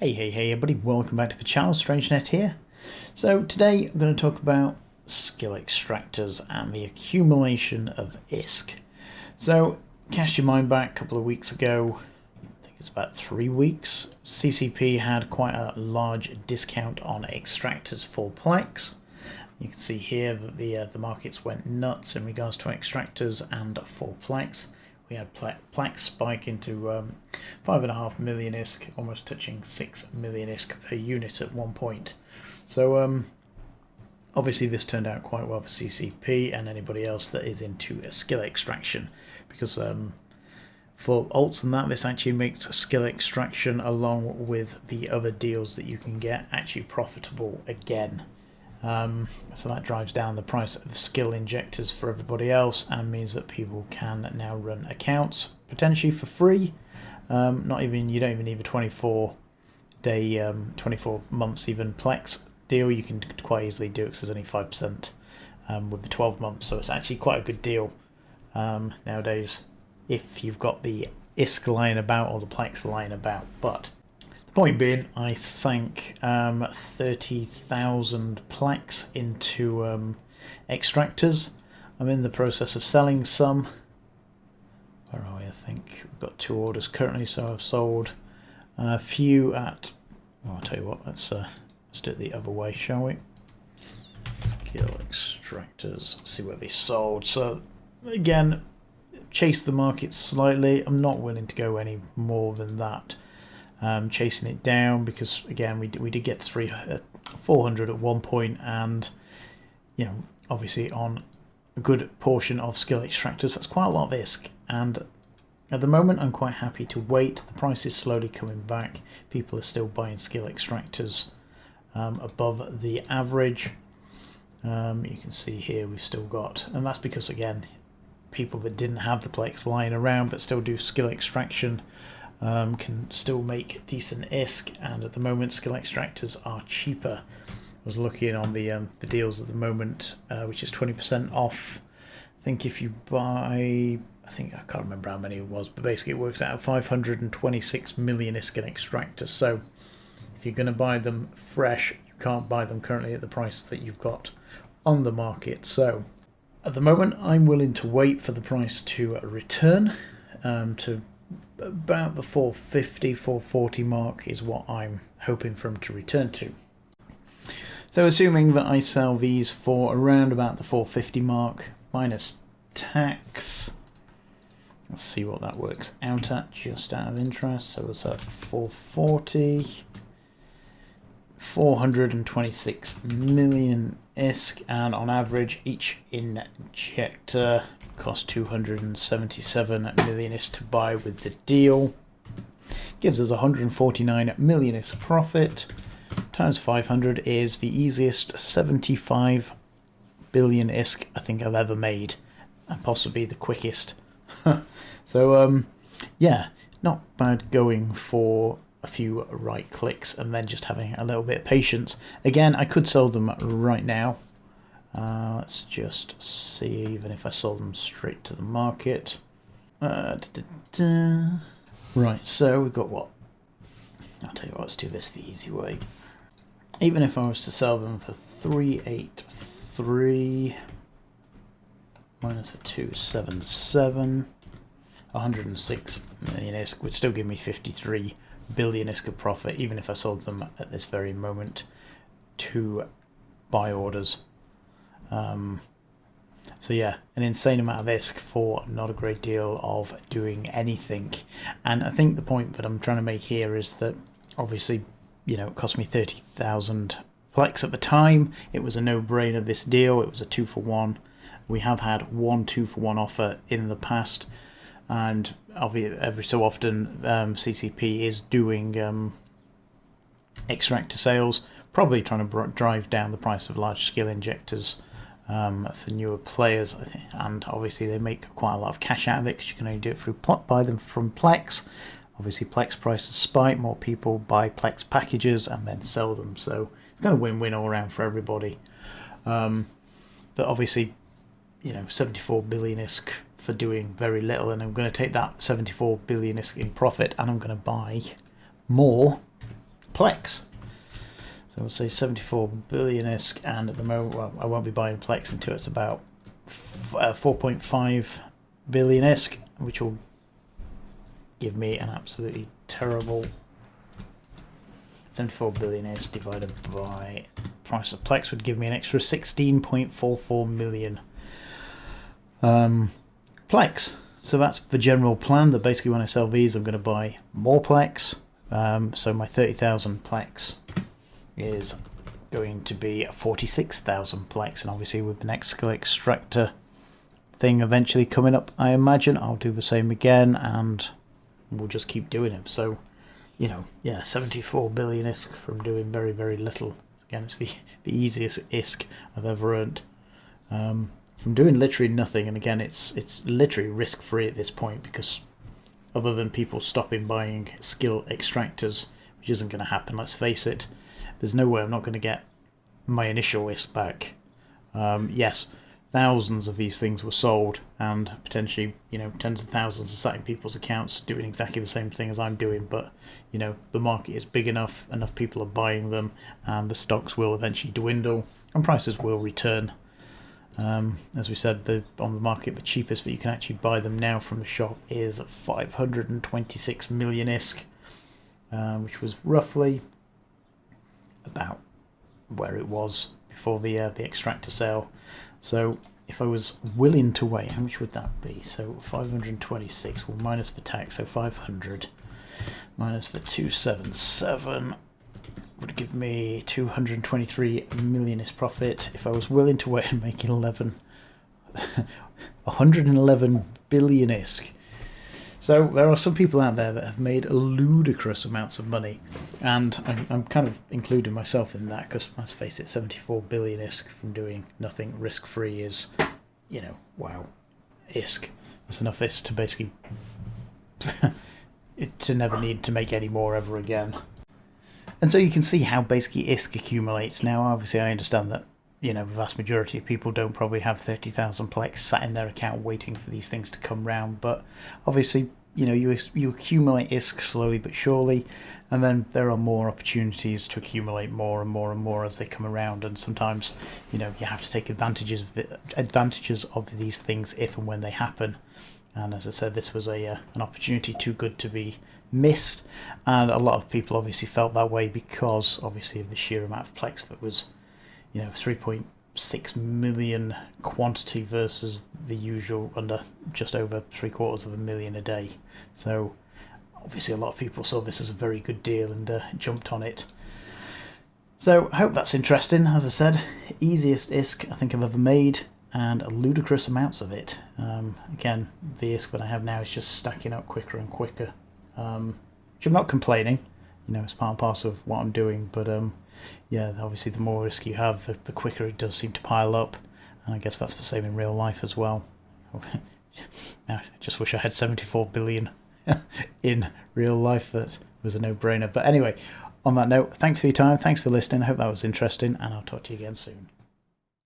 Hey everybody, welcome back to the channel, StrangeNet here. So today I'm going to talk about skill extractors and the accumulation of ISK. So cast your mind back a couple of weeks ago, I think it's about 3 weeks, CCP had quite a large discount on extractors for Plex. You can see here that the markets went nuts in regards to extractors and for Plex. We had Plex spike into 5.5 million ISK, almost touching 6 million ISK per unit at one point. So obviously this turned out quite well for CCP and anybody else that is into a skill extraction, because for alts and that, this actually makes skill extraction along with the other deals that you can get actually profitable again. So that drives down the price of skill injectors for everybody else and means that people can now run accounts potentially for free. You don't even need a 24 months even Plex deal. You can quite easily do it because there's only 5% with the 12 months, so it's actually quite a good deal nowadays if you've got the ISK lying about or the Plex lying about. But point being, I sank 30,000 Plex into extractors. I'm in the process of selling some. Where are we? I think we've got 2 orders currently, so I've sold a few at... Well, I'll tell you what, let's do it the other way, shall we? Skill extractors, see where they sold. So again, chase the market slightly. I'm not willing to go any more than that. Chasing it down because again we did get 400 at one point, and obviously on a good portion of skill extractors that's quite a lot of ISK, and at the moment I'm quite happy to wait. The price is slowly coming back. People are still buying skill extractors above the average. You can see here we've still got, and that's because again people that didn't have the Plex lying around but still do skill extraction can still make decent ISK, and at the moment skill extractors are cheaper. I was looking on the deals at the moment, which is 20% off. I think if you buy, I can't remember how many it was, but basically it works out at 526 million ISK in extractors. So if you're going to buy them fresh, you can't buy them currently at the price that you've got on the market. So at the moment I'm willing to wait for the price to return to about the 450, 440 mark is what I'm hoping for them to return to. So assuming that I sell these for around about the 450 mark minus tax, let's see what that works out at just out of interest. So it's at 440, 426 million ISK, and on average each injector cost 277 million ISK to buy with the deal. Gives us 149 million ISK profit. Times 500 is the easiest 75 billion ISK I think I've ever made, and possibly the quickest. So yeah, not bad going for a few right clicks and then just having a little bit of patience. Again, I could sell them right now. Let's just see, even if I sold them straight to the market. Right, so we've got what? I'll tell you what, let's do this the easy way. Even if I was to sell them for 383 minus the 277, 106 million ISK would still give me 53 billion ISK of profit, even if I sold them at this very moment to buy orders. So yeah, an insane amount of ISK for not a great deal of doing anything. And I think the point that I'm trying to make here is that obviously, it cost me 30,000 Plex at the time. It was a no-brainer, this deal. It was a 2-for-1. We have had 1 2-for-1 offer in the past, and every so often CCP is doing extractor sales, probably trying to drive down the price of large skill injectors for newer players, and obviously they make quite a lot of cash out of it because you can only do it through buy them from Plex. Obviously Plex prices spike, more people buy Plex packages and then sell them, so it's kind of win-win all around for everybody. But obviously 74 billion ISK for doing very little, and I'm going to take that 74 billion ISK in profit and I'm going to buy more Plex. So we'll say 74 billion ISK, and at the moment, well, I won't be buying Plex until it's about 4.5 billion ISK, which will give me an absolutely terrible 74 billion ISK divided by price of Plex would give me an extra 16.44 million Plex. So that's the general plan, that basically when I sell these I'm going to buy more Plex. So my 30,000 Plex is going to be 46,000 Plex, and obviously with the next skill extractor thing eventually coming up, I imagine I'll do the same again, and we'll just keep doing it. So, you know, yeah, 74 billion ISK from doing very, very little. Again, it's the easiest ISK I've ever earned. From doing literally nothing, and again, it's literally risk-free at this point, because other than people stopping buying skill extractors, which isn't going to happen, let's face it, there's no way I'm not going to get my initial ISK back. Yes, thousands of these things were sold, and potentially, you know, tens of thousands are sat in people's accounts doing exactly the same thing as I'm doing, but, you know, the market is big enough people are buying them, and the stocks will eventually dwindle, and prices will return. As we said, on the market, the cheapest that you can actually buy them now from the shop is 526 million ISK, which was roughly about where it was before the extractor sale. So if I was willing to wait, how much would that be? So 526, well, minus the tax, so 500 minus the 277 would give me 223 million is profit. If I was willing to wait and make it 111 billion ISK. So there are some people out there that have made ludicrous amounts of money, and I'm kind of including myself in that, because let's face it, 74 billion ISK from doing nothing risk-free is, you know, wow, ISK. That's enough ISK to basically to never need to make any more ever again. And so you can see how basically ISK accumulates. Now, obviously, I understand that, you know, the vast majority of people don't probably have 30,000 Plex sat in their account waiting for these things to come round. But obviously, you know, you accumulate ISK slowly but surely, and then there are more opportunities to accumulate more and more and more as they come around. And sometimes, you know, you have to take advantages of these things if and when they happen. And as I said, this was an opportunity too good to be missed, and a lot of people obviously felt that way because obviously of the sheer amount of Plex that was, you know, 3.6 million quantity versus the usual under just over 750,000 a day. So obviously a lot of people saw this as a very good deal and jumped on it. So I hope that's interesting. As I said, easiest ISK I think I've ever made, and ludicrous amounts of it. Again, the ISK that I have now is just stacking up quicker and quicker. Which I'm not complaining, you know, it's part and parcel of what I'm doing, but yeah, obviously the more risk you have, the quicker it does seem to pile up, and I guess that's the same in real life as well. Now, I just wish I had 74 billion in real life. That was a no-brainer. But anyway, on that note, thanks for your time, thanks for listening, I hope that was interesting, and I'll talk to you again soon.